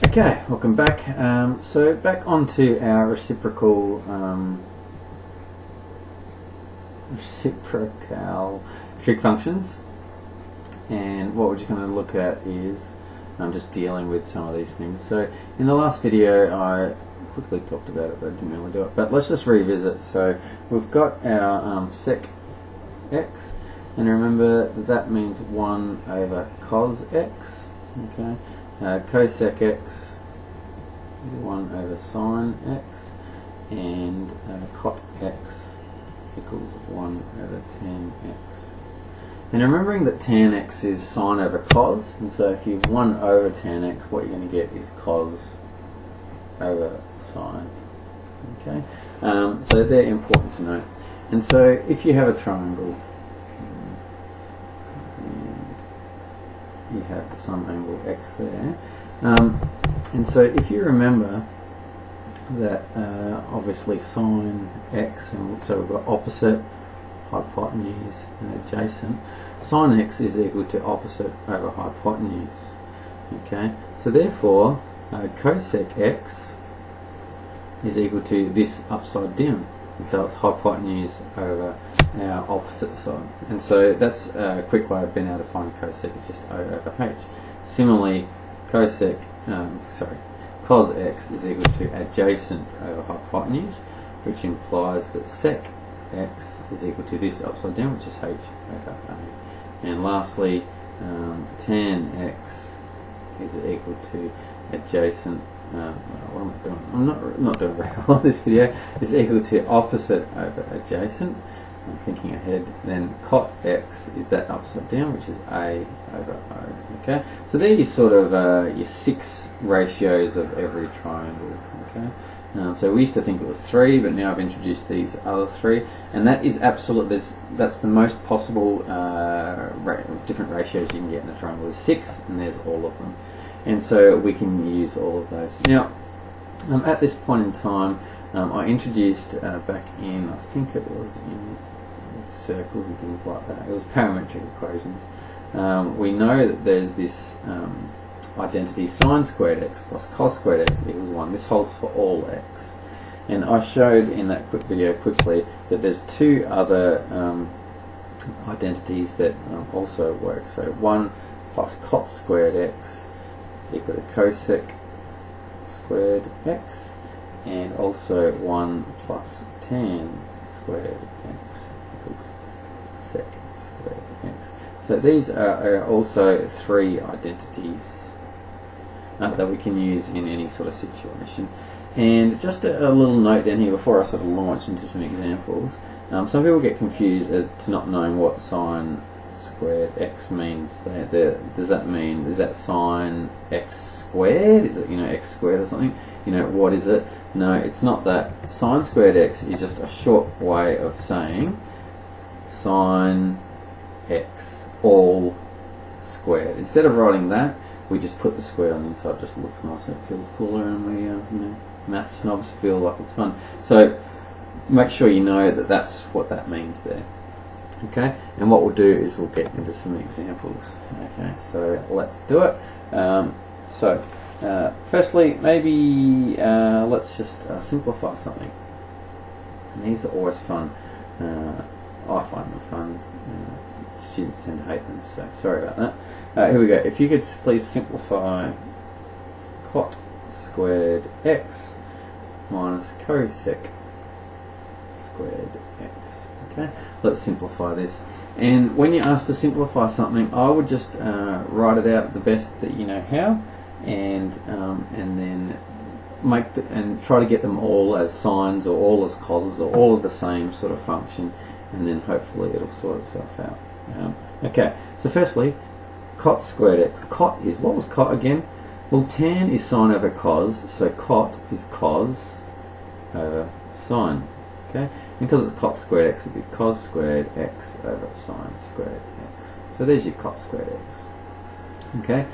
Okay, welcome back. So back onto our reciprocal trig functions, and what we're just going to look at is just dealing with some of these things. So in the last video I quickly talked about it, but I didn't really do it. But let's just revisit. So we've got our sec x, and remember that means 1 over cos x. Okay. Cosec x is 1 over sine x, and cot x equals 1 over tan x. And remembering that tan x is sine over cos, and so if you've 1 over tan x, what you're going to get is cos over sine. Okay, so they're important to know. And so if you have a triangle, you have some angle x there, and so if you remember that obviously sine x, and so we've got opposite, hypotenuse and adjacent. Sine x is equal to opposite over hypotenuse. Okay, so therefore cosec x is equal to this upside down, and so it's hypotenuse over our opposite side. And so that's a quick way of being able to find cosec, is just O over H. Similarly, cos x is equal to adjacent over hypotenuse, which implies that sec x is equal to this upside down, which is H over A. And lastly, tan x is equal to adjacent, what am I doing? I'm not doing very well in this video. Is equal to opposite over adjacent. I'm thinking ahead. Then cot x is that upside down, which is A over O. Okay, so there you sort of your 6 ratios of every triangle. Okay, so we used to think it was 3, but now I've introduced these other 3, and that is absolute. That's the most possible different ratios you can get in a triangle. There's 6, and there's all of them. And so we can use all of those. Now, at this point in time, I introduced back in, I think it was in circles and things like that, it was parametric equations. We know that there's this identity sine squared x plus cos squared x equals 1. This holds for all x. And I showed in that quick video quickly that there's 2 other identities that also work. So 1 plus cot squared x equal to cosec squared x, and also 1 plus tan squared x equals sec squared x. So these are also 3 identities that we can use in any sort of situation. And just a little note down here before I sort of launch into some examples. Some people get confused as to not knowing what sine squared x means. Does that mean, is that sine x squared? Is it, x squared or something? What is it? No, it's not that. Sine squared x is just a short way of saying sine x all squared. Instead of writing that, we just put the square on the inside. It just looks nicer, it feels cooler, and we math snobs feel like it's fun. So make sure you know that that's what that means there. Okay, and what we'll do is we'll get into some examples. Okay, so let's do it. Firstly, maybe let's just simplify something. And these are always fun. I find them fun. Students tend to hate them, so sorry about that. Here we go. If you could please simplify cot squared x minus cosec squared x. Okay, let's simplify this. And when you're asked to simplify something, I would just write it out the best that you know how, and then and try to get them all as sines or all as coses or all of the same sort of function, and then hopefully it'll sort itself out. Okay, so firstly, cot squared x. Cot is, what was cot again? Well, tan is sine over cos, so cot is cos over sine. Okay, and because it's cot squared x, would be cos squared x over sine squared x. So there's your cot squared x. Okay,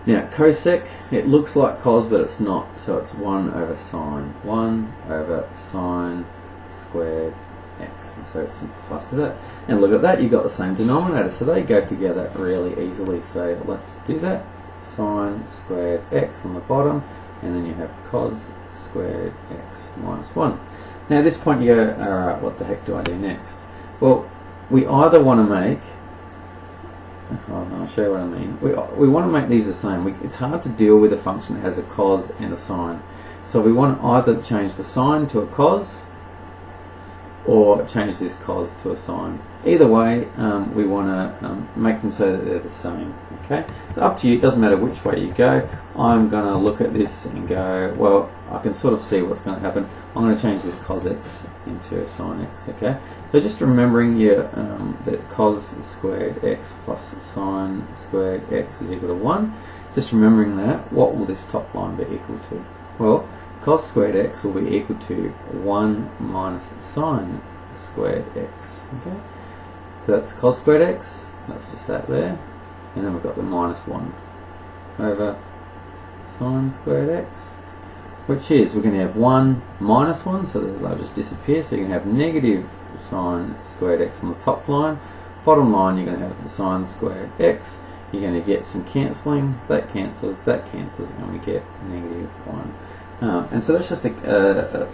now cosec, it looks like cos, but it's not, so it's 1 over sine. 1 over sine squared x, and so it simplifies to that. And look at that, you've got the same denominator, so they go together really easily. So let's do that. sine squared x on the bottom, and then you have cos squared x minus 1. Now at this point you go, alright, what the heck do I do next? Well, we either want to make, I'll show you what I mean. We want to make these the same. It's hard to deal with a function that has a cos and a sine. So we want to either change the sine to a cos, or change this cos to a sine. Either way, we want to make them so that they're the same. Okay, it's up to you. It doesn't matter which way you go. I'm going to look at this and go, well, I can sort of see what's going to happen. I'm going to change this cos x into sine x. Okay, so just remembering that cos squared x plus sine squared x is equal to 1. Just remembering that, what will this top line be equal to? Well, cos squared x will be equal to 1 minus sine squared x. Okay, so that's cos squared x, that's just that there, and then we've got the minus 1 over sine squared x, which is, we're going to have 1 minus 1, so they'll just disappear, so you're going to have negative sine squared x on the top line. Bottom line, you're going to have the sine squared x. You're going to get some cancelling, that cancels, and we get negative 1. And so that's just a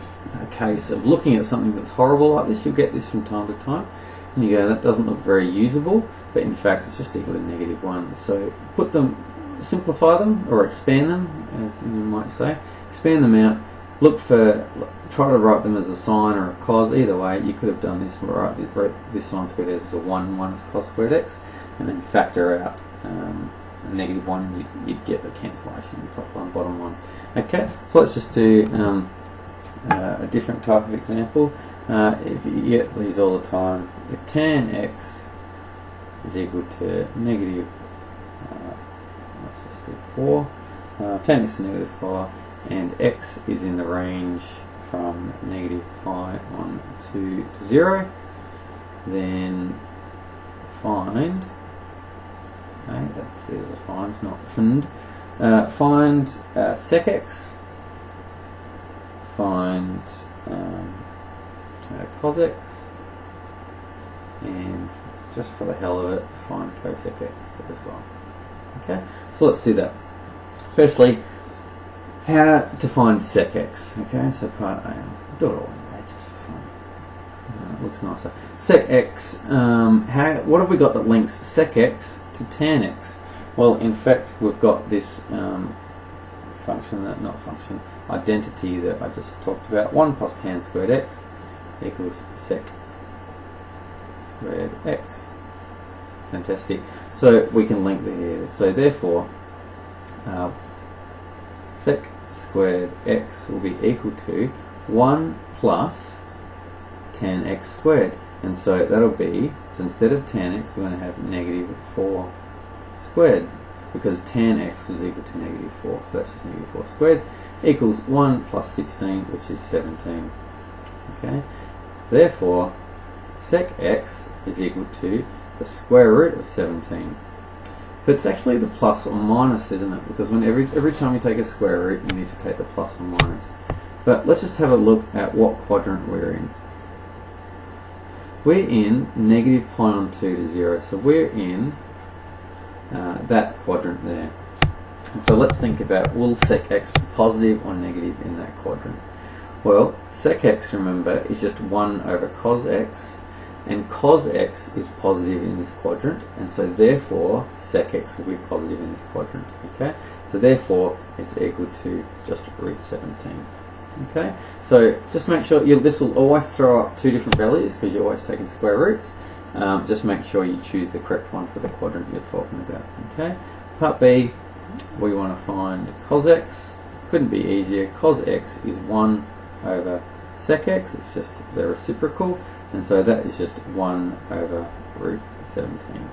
case of looking at something that's horrible like this. You'll get this from time to time, and you go, that doesn't look very usable, but in fact it's just equal to negative 1. So put them, simplify them, or expand them, as you might say. Expand them out, try to write them as a sine or a cos. Either way, you could have done this, write this sine squared x as a 1 minus cos squared x, and then factor out a negative 1, and you'd get the cancellation in the top line, bottom line. Okay, so let's just do a different type of example. If you get these all the time, if tan x is equal to negative, let's just do 4, tan x is negative 4, and x is in the range from negative pi on to 0, then find, okay, that's it as a find, not find. Find sec x, find cos x, and just for the hell of it, find cosec x as well. Okay, so let's do that. Firstly, how to find sec x. Okay, so part A, I'll do it all anyway, just for fun. It looks nicer. Sec x, what have we got that links sec x to tan x? Well, in fact, we've got this identity that I just talked about. 1 plus tan squared x equals sec squared x. Fantastic. So we can link here. So therefore, sec squared x will be equal to 1 plus tan x squared. And so that'll be, so instead of tan x, we're going to have negative 4 squared, because tan x was equal to negative 4, so that's just negative 4 squared, equals 1 plus 16, which is 17. Okay, therefore sec x is equal to the square root of 17. But it's actually the plus or minus, isn't it? Because when every time you take a square root, you need to take the plus or minus. But let's just have a look at what quadrant we're in. We're in negative pi on 2 to 0, so we're in that quadrant there. And so let's think about, will sec x be positive or negative in that quadrant? Well, sec x, remember, is just 1 over cos x, and cos x is positive in this quadrant, and so therefore sec x will be positive in this quadrant. Okay, so therefore it's equal to just root 17. Okay, so just make sure this will always throw up two different values because you're always taking square roots. Just make sure you choose the correct one for the quadrant you're talking about. Okay, part B, we want to find cos x. Couldn't be easier. Cos x is 1 over sec x. It's just the reciprocal, and so that is just 1 over root 17.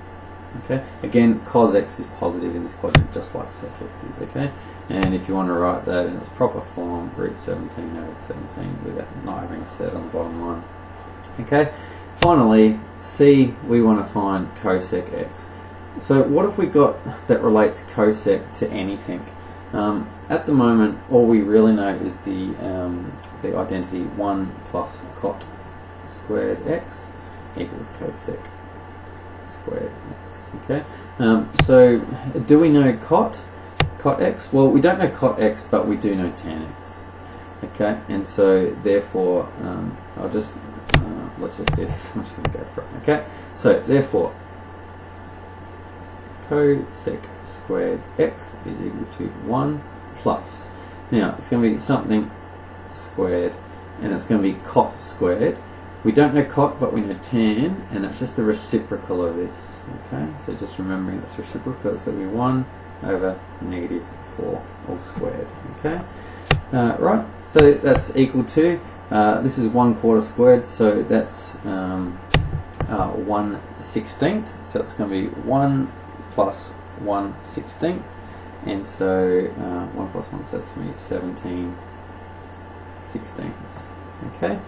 Okay, again, cos x is positive in this quadrant, just like sec x is. Okay, and if you want to write that in its proper form, root 17 over 17 without not having a set on the bottom line. Okay, finally, C, we want to find cosec x. So what have we got that relates cosec to anything? At the moment, all we really know is the identity 1 plus cot squared x equals cosec squared x. Okay, so do we know cot? cot x? Well, we don't know cot x, but we do know tan x. Okay, and so therefore, I'll just let's just do this. I'm just going to go for it. Okay, so therefore, cosec squared x is equal to 1 plus. Now it's going to be something squared, and it's going to be cot squared. We don't know cot, but we know tan, and that's just the reciprocal of this. Okay, so just remembering that's reciprocal, so it'll be 1 over negative 4 all squared. Okay, right, so that's equal to, this is 1/4 squared, so that's 1/16, so it's going to be 1 plus 1/16, and so 1 plus 1, so that's going to be 17/16. Okay,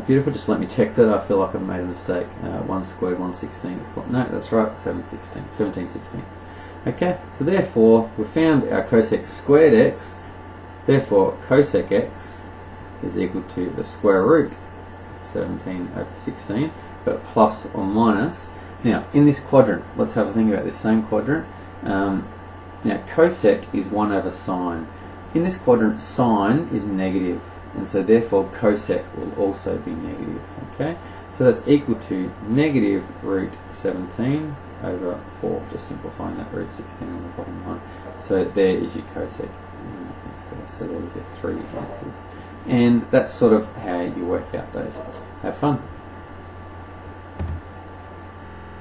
beautiful. Just let me check that. I feel like I've made a mistake. 1 squared 1/16. No, that's right. 17/16. Okay, so therefore we found our cosec squared x. Therefore cosec x is equal to the square root of 17/16, but plus or minus. Now in this quadrant, let's have a think about this same quadrant. Now cosec is 1 over sine. In this quadrant, sine is negative, and so therefore cosec will also be negative. Okay, so that's equal to negative root 17 over 4, just simplifying that, root 16 on the bottom line. So there is your cosec. So there's your 3 answers, and that's sort of how you work out those. Have fun.